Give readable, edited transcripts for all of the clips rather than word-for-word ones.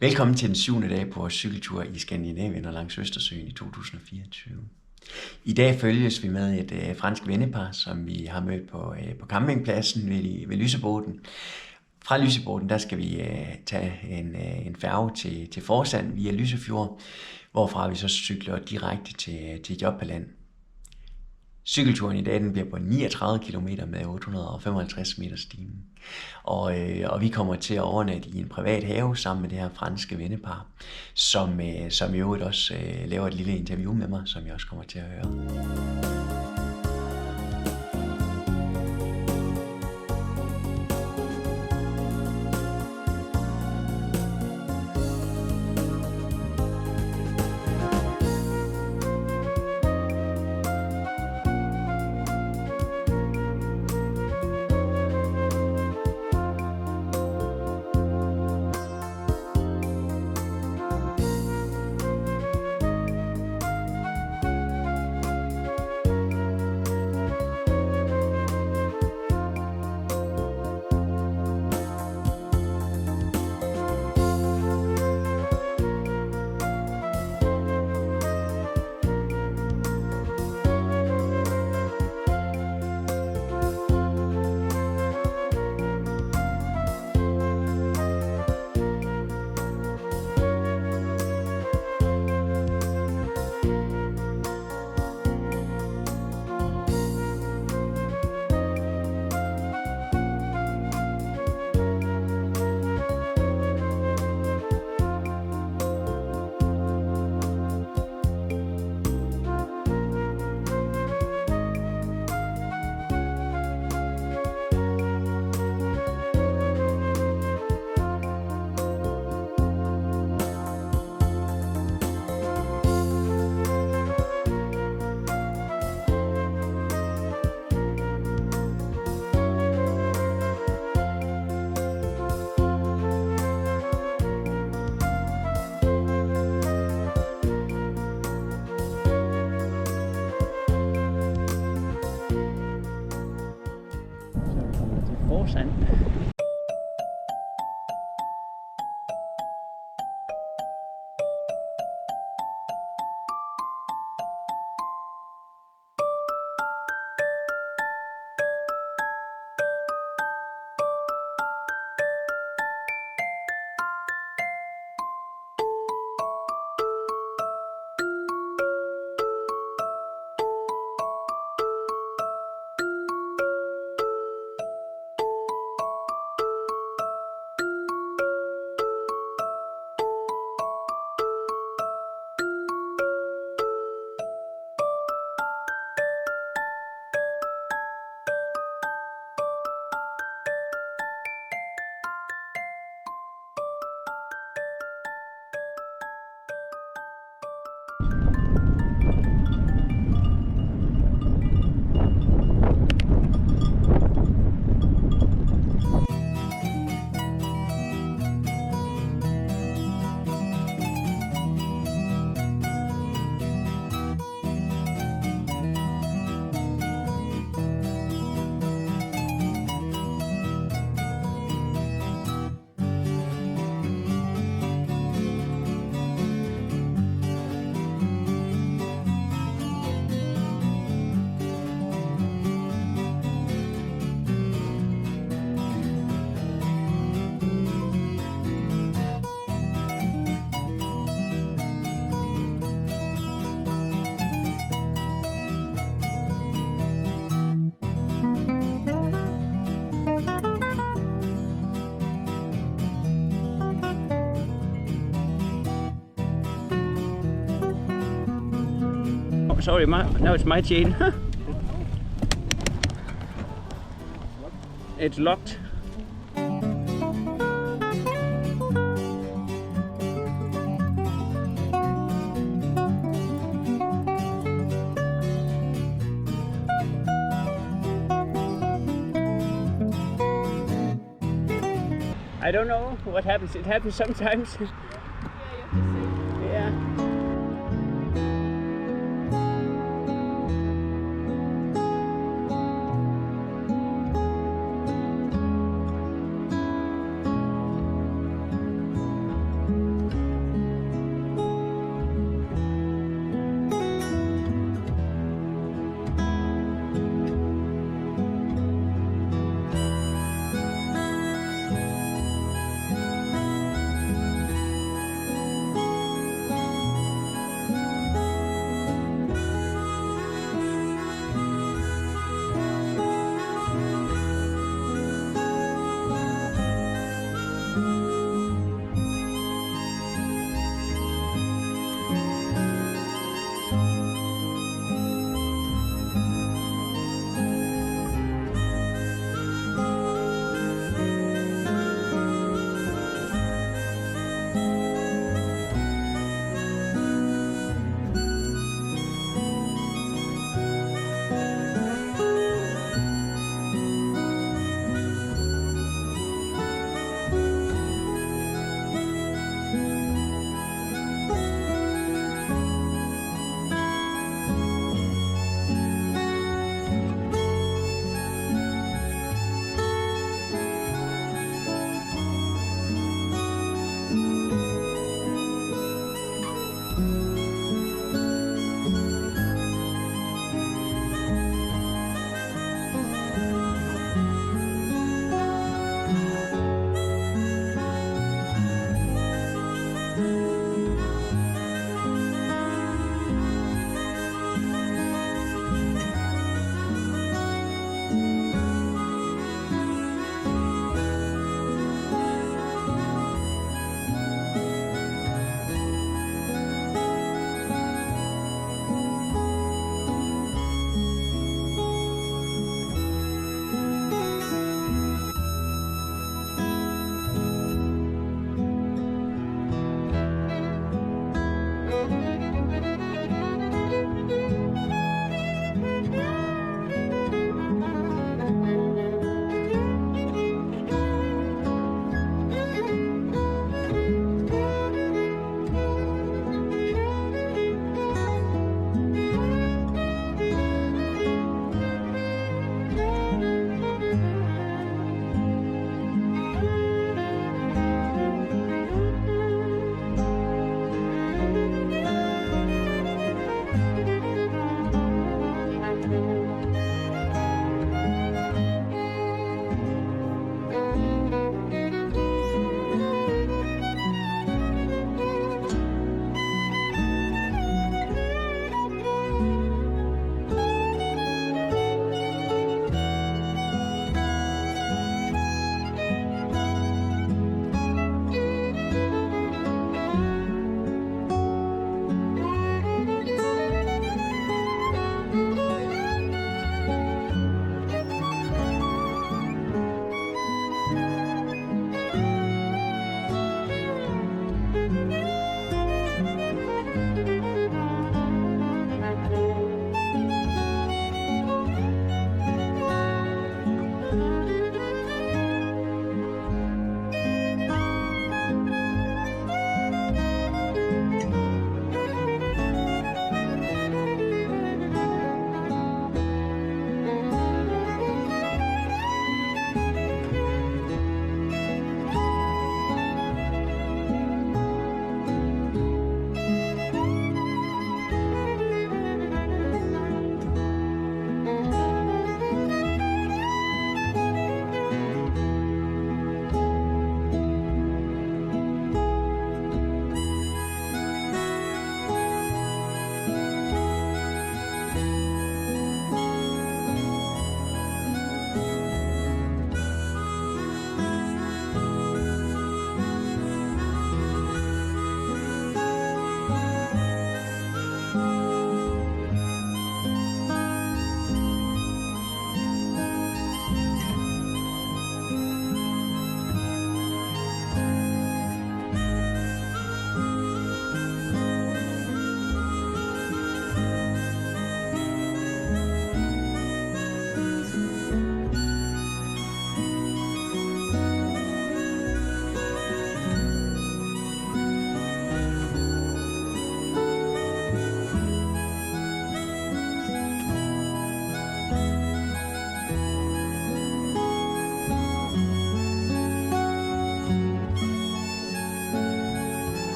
Velkommen til den 7. dag på vores cykeltur i Skandinavien og langs Østersøen i 2024. I dag følges vi med et fransk vennepar, som vi har mødt på campingpladsen ved Lysebåten. Fra Lysebåten der skal vi tage en færge til Forsand via Lysefjord, hvorfra vi så cykler direkte til Joppeland. Cykelturen i dag den bliver på 39 km med 855 meter stigen. Og vi kommer til at overnatte i en privat have sammen med det her franske vennepar, som i øvrigt også laver et lille interview med mig, som jeg også kommer til at høre. Forsand. Sorry, now it's my chain. It's locked. I don't know what happens. It happens sometimes. Yeah.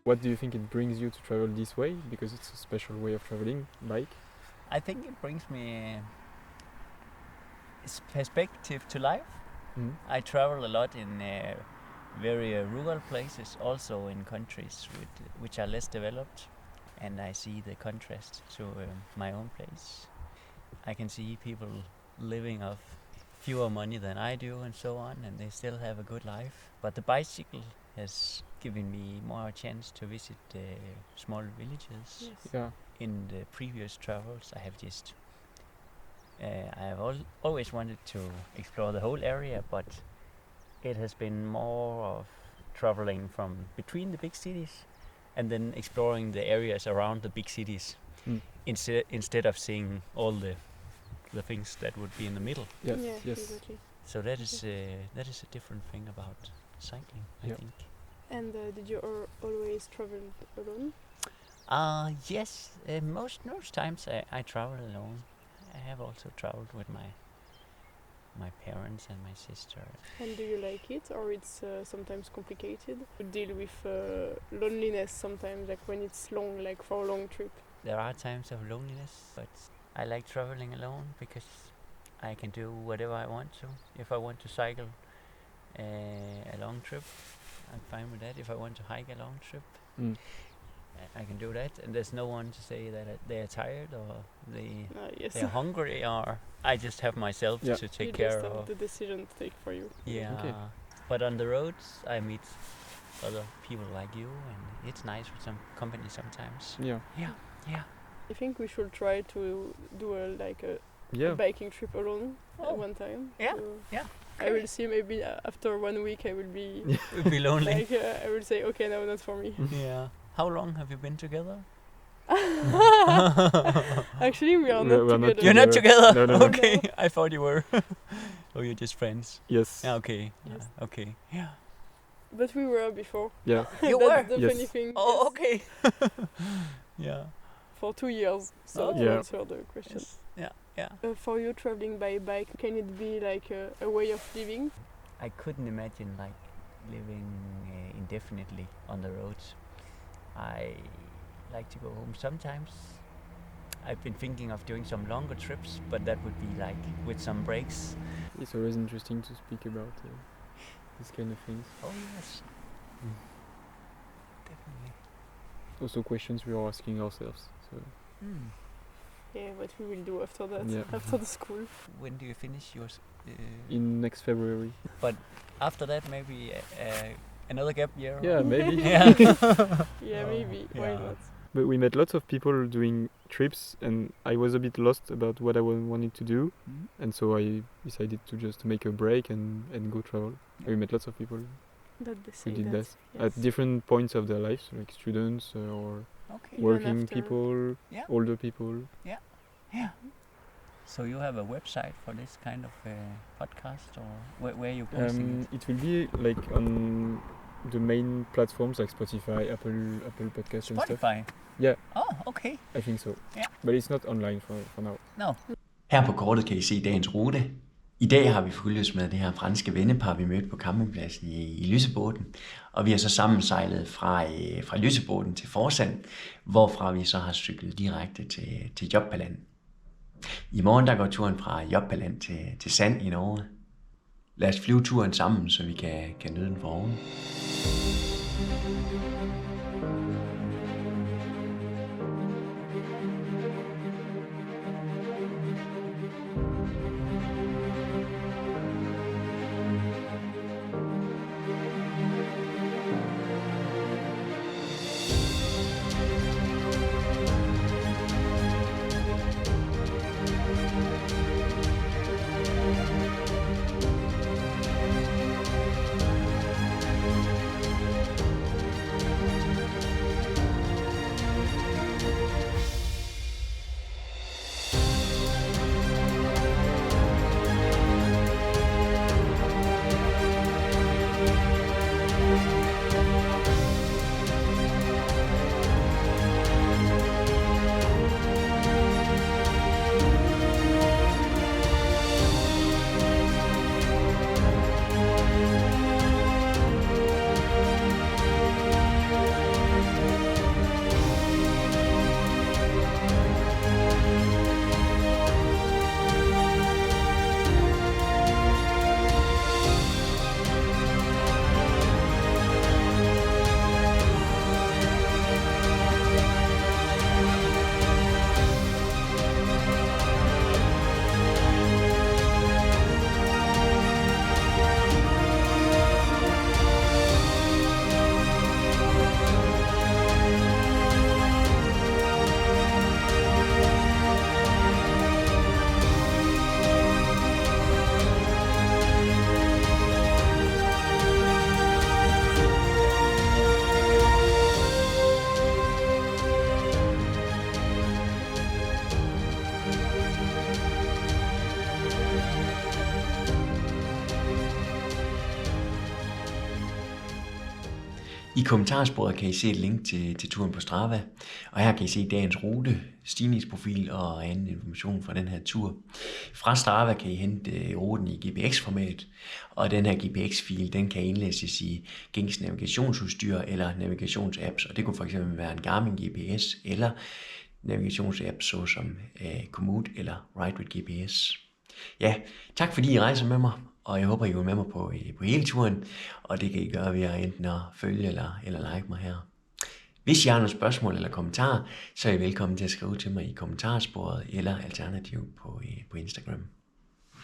what do you think it brings you to travel this way? Because it's a special way of traveling, bike. I think it brings me perspective to life. Mm. I travel a lot in very rural places, also in countries which are less developed, and I see the contrast to my own place. I can see people living off fewer money than I do and so on, and they still have a good life. But the bicycle has given me more chance to visit small villages. Yes. Yeah. In the previous travels, I have just I have always wanted to explore the whole area, but it has been more of traveling from between the big cities and then exploring the areas around the big cities instead of seeing all the things that would be in the middle. Yes. Yeah, Yes. exactly. So that is a different thing about cycling, I Yeah. think. And did you always travel alone? Yes, most times I travel alone. I have also traveled with my parents and my sister. And do you like it, or it's sometimes complicated to deal with loneliness sometimes, like when it's long, like for a long trip? There are times of loneliness, but I like traveling alone because I can do whatever I want to. If I want to cycle a long trip, I'm fine with that. If I want to hike a long trip, I can do that, and there's no one to say that they are tired or Yes. they're hungry, or I just have myself Yeah. to You take just care have of. the decision to take for you. Yeah. Okay. But on the roads, I meet other people like you, and it's nice with some company sometimes. Yeah. Yeah. I think we should try to do a Yeah. biking trip alone Oh. one time. Yeah, So yeah. I will see. Maybe after 1 week, I will be Would be lonely. like I will say, okay, no, not for me. Yeah. How long have you been together? Actually, we are No, not we're not together. You're not together? No, no, no. Okay, I thought you were. Oh, you're just friends. Yes. Yeah, okay. Yes. Okay. Yeah. But we were before. Yeah. You That's were? the Yes. funny thing. Oh, yes. okay. Yeah. For 2 years. So Oh. to Yeah. answer the question. Yes. Yeah. Yeah. For you, traveling by bike, can it be like a way of living? I couldn't imagine like living indefinitely on the roads. I like to go home sometimes. I've been thinking of doing some longer trips, but that would be like with some breaks. It's always interesting to speak about these kind of things. Oh yes. Definitely. Also questions we are asking ourselves. So Mm. Yeah, what we will do after that, Yeah. after the school. When do you finish yours? in next February. After that, maybe another gap year. or- Yeah, maybe. Yeah. Yeah, Oh, maybe. Why yeah. not? But we met lots of people doing trips, and I was a bit lost about what I wanted to do, Mhm. and so I decided to just make a break and go travel. We met lots of people That they say who did that. that at different points of their lives, like students or Okay. Even working after- people, Yeah. older people. Yeah. So you have a website for this kind of podcast, or where you posting it? It will be like on the main platforms like Spotify, Apple Podcasts and stuff. Spotify. Yeah. Oh, okay. I think so. Yeah. But it's not online for now. No. Her på kortet kan I se dagens rute. I dag har vi fulgtes med det her franske vennepar, vi mødte på campingpladsen i Lysebåten. Og vi har så sammensejlet fra Lysebåten til Forsand, hvorfra vi så har cyklet direkte til Joppaland. I morgen der går turen fra Joppaland til Sand i Norge. Lad os flyve turen sammen, så vi kan nyde den for oven. I kommentarsporet kan I se et link til turen på Strava, og her kan I se dagens rute, stigningsprofil og anden information fra den her tur. Fra Strava kan I hente ruten i GPX-format, og den her GPX-fil, den kan indlæses i gængs navigationsudstyr eller navigationsapps, og det kunne fx være en Garmin GPS eller navigationsapps såsom Komoot eller Ride with GPS. Ja, tak fordi I rejser med mig, og jeg håber, I er med mig på hele turen, og det kan I gøre ved at enten at følge eller like mig her. Hvis I har nogle spørgsmål eller kommentarer, så er I velkommen til at skrive til mig i kommentarsporet eller alternativt på Instagram.